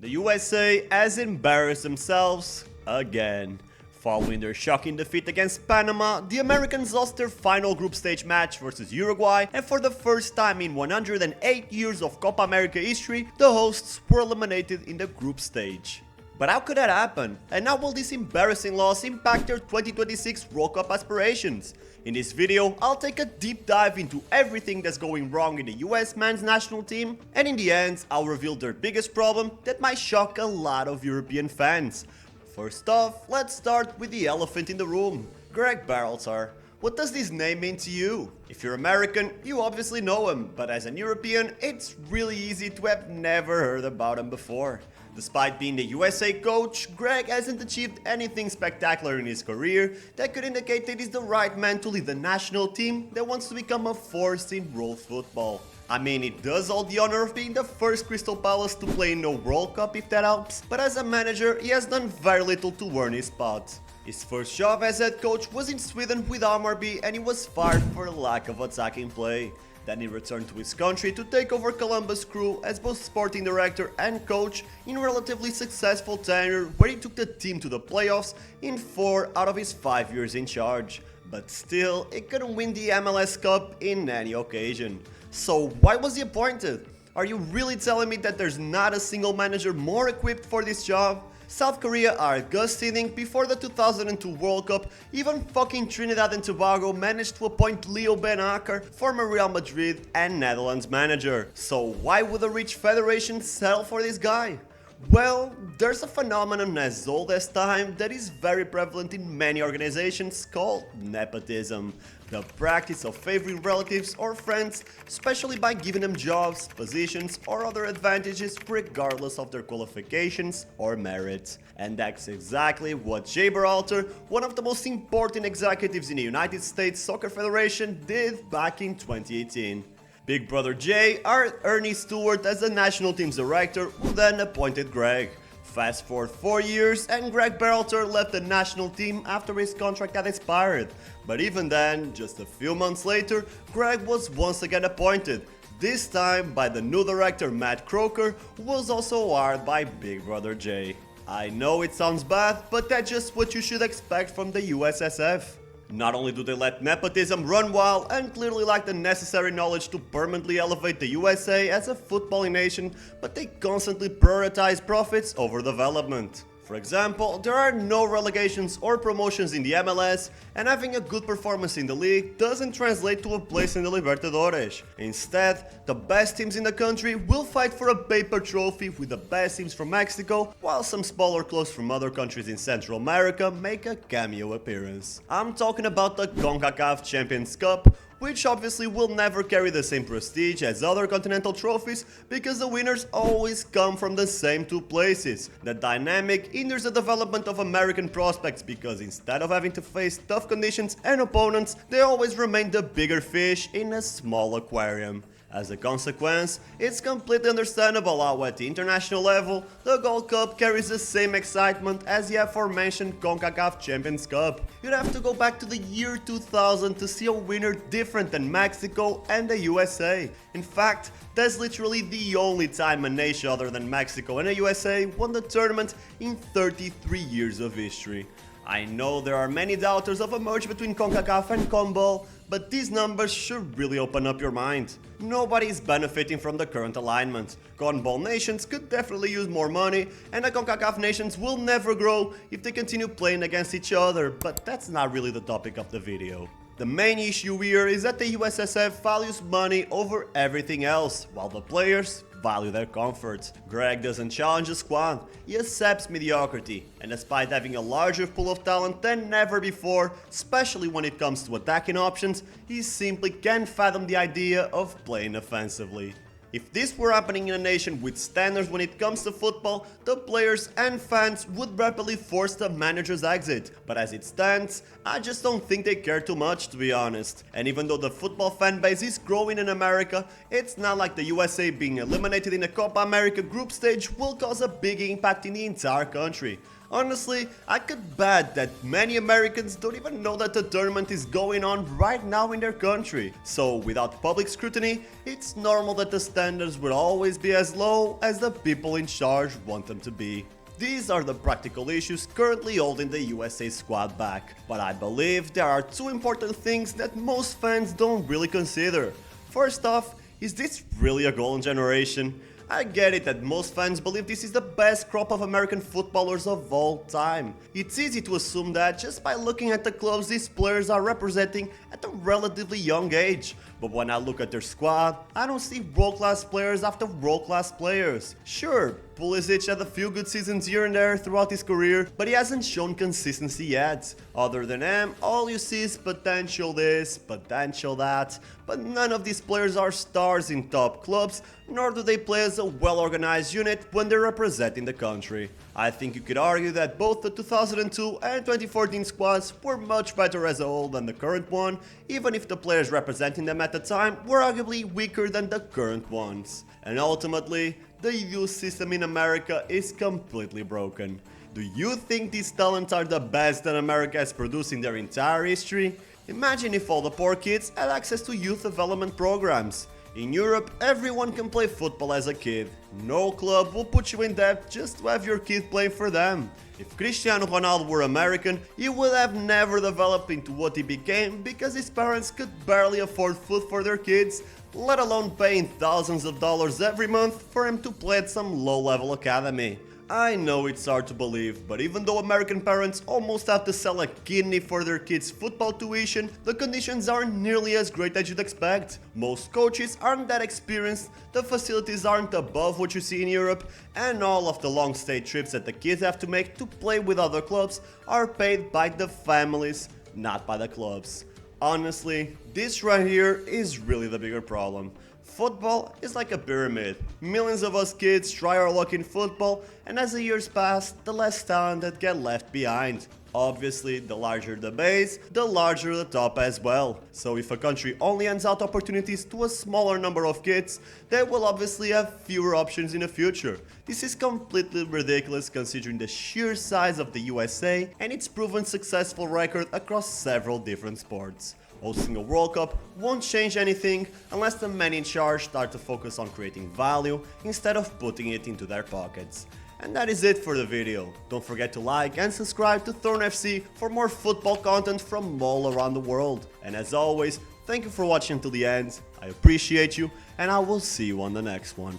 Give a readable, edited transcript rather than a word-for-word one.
The USA has embarrassed themselves again. Following their shocking defeat against Panama, the Americans lost their final group stage match versus Uruguay, and for the first time in 108 years of Copa America history, the hosts were eliminated in the group stage. But how could that happen? And how will this embarrassing loss impact their 2026 World Cup aspirations? In this video, I'll take a deep dive into everything that's going wrong in the US men's national team, and in the end, I'll reveal their biggest problem that might shock a lot of European fans. First off, let's start with the elephant in the room, Greg Berhalter. What does this name mean to you? If you're American, you obviously know him, but as an European, it's really easy to have never heard about him before. Despite being the USA coach, Greg hasn't achieved anything spectacular in his career that could indicate that he's the right man to lead the national team that wants to become a force in world football. I mean, he does hold the honor of being the first Crystal Palace to play in the World Cup, if that helps, but as a manager, he has done very little to earn his spot. His first job as head coach was in Sweden with Hammarby, and he was fired for lack of attacking play. Then he returned to his country to take over Columbus Crew as both sporting director and coach in a relatively successful tenure where he took the team to the playoffs in 4 out of his 5 years in charge. But still, he couldn't win the MLS Cup in any occasion. So why was he appointed? Are you really telling me that there's not a single manager more equipped for this job? South Korea are gut seating before the 2002 World Cup. Even fucking Trinidad and Tobago managed to appoint Leo Ben Acker, former Real Madrid and Netherlands manager. So why would a rich federation settle for this guy? Well, there's a phenomenon as old as time that is very prevalent in many organizations called nepotism. The practice of favoring relatives or friends, especially by giving them jobs, positions or other advantages regardless of their qualifications or merits. And that's exactly what Jay Berhalter, one of the most important executives in the United States Soccer Federation, did back in 2018. Big brother Jay hired Ernie Stewart as the national team's director, who then appointed Greg. Fast forward 4 years and Greg Berhalter left the national team after his contract had expired. But even then, just a few months later, Greg was once again appointed, this time by the new director Matt Croker, who was also hired by Big brother Jay. I know it sounds bad, but that's just what you should expect from the USSF. Not only do they let nepotism run wild and clearly lack the necessary knowledge to permanently elevate the USA as a footballing nation, but they constantly prioritize profits over development. For example, there are no relegations or promotions in the MLS, and having a good performance in the league doesn't translate to a place in the Libertadores. Instead, the best teams in the country will fight for a paper trophy with the best teams from Mexico, while some smaller clubs from other countries in Central America make a cameo appearance. I'm talking about the Concacaf Champions Cup, which obviously will never carry the same prestige as other continental trophies because the winners always come from the same 2 places. The dynamic hinders the development of American prospects because instead of having to face tough conditions and opponents, they always remain the bigger fish in a small aquarium. As a consequence, it's completely understandable how at the international level, the Gold Cup carries the same excitement as the aforementioned CONCACAF Champions Cup. You'd have to go back to the year 2000 to see a winner different than Mexico and the USA. In fact, that's literally the only time a nation other than Mexico and the USA won the tournament in 33 years of history. I know there are many doubters of a merge between CONCACAF and conmebol, but these numbers should really open up your mind. Nobody is benefiting from the current alignment. CONMEBOL nations could definitely use more money, and the CONCACAF nations will never grow if they continue playing against each other, but that's not really the topic of the video. The main issue here is that the USSF values money over everything else, while the players value their comfort. Greg doesn't challenge the squad, he accepts mediocrity, and despite having a larger pool of talent than ever before, especially when it comes to attacking options, he simply can't fathom the idea of playing offensively. If this were happening in a nation with standards when it comes to football, the players and fans would rapidly force the manager's exit. But as it stands, I just don't think they care too much, to be honest. And even though the football fan base is growing in America, it's not like the USA being eliminated in the Copa America group stage will cause a big impact in the entire country. Honestly, I could bet that many Americans don't even know that the tournament is going on right now in their country. So without public scrutiny, it's normal that the standards will always be as low as the people in charge want them to be. These are the practical issues currently holding the USA squad back, but I believe there are two important things that most fans don't really consider. First off, is this really a golden generation? I get it that most fans believe this is the best crop of American footballers of all time. It's easy to assume that just by looking at the clubs these players are representing at a relatively young age. But when I look at their squad, I don't see world-class players after world-class players. Sure, Pulisic had a few good seasons here and there throughout his career, but he hasn't shown consistency yet. Other than him, all you see is potential this, potential that, but none of these players are stars in top clubs, nor do they play as a well-organized unit when they're representing the country. I think you could argue that both the 2002 and 2014 squads were much better as a whole than the current one, even if the players representing them at the time were arguably weaker than the current ones. And ultimately, the youth system in America is completely broken. Do you think these talents are the best that America has produced in their entire history? Imagine if all the poor kids had access to youth development programs. In Europe, everyone can play football as a kid. No club will put you in debt just to have your kid playing for them. If Cristiano Ronaldo were American, he would have never developed into what he became because his parents could barely afford food for their kids, let alone paying thousands of dollars every month for him to play at some low-level academy. I know it's hard to believe, but even though American parents almost have to sell a kidney for their kids' football tuition, the conditions aren't nearly as great as you'd expect. Most coaches aren't that experienced, the facilities aren't above what you see in Europe, and all of the long stay trips that the kids have to make to play with other clubs are paid by the families, not by the clubs. Honestly, this right here is really the bigger problem. Football is like a pyramid. Millions of us kids try our luck in football, and as the years pass, the less talented get left behind. Obviously, the larger the base, the larger the top as well. So if a country only hands out opportunities to a smaller number of kids, they will obviously have fewer options in the future. This is completely ridiculous considering the sheer size of the USA and its proven successful record across several different sports. Hosting a World Cup won't change anything unless the men in charge start to focus on creating value instead of putting it into their pockets. And that is it for the video. Don't forget to like and subscribe to Thorn FC for more football content from all around the world. And as always, thank you for watching till the end, I appreciate you, and I will see you on the next one.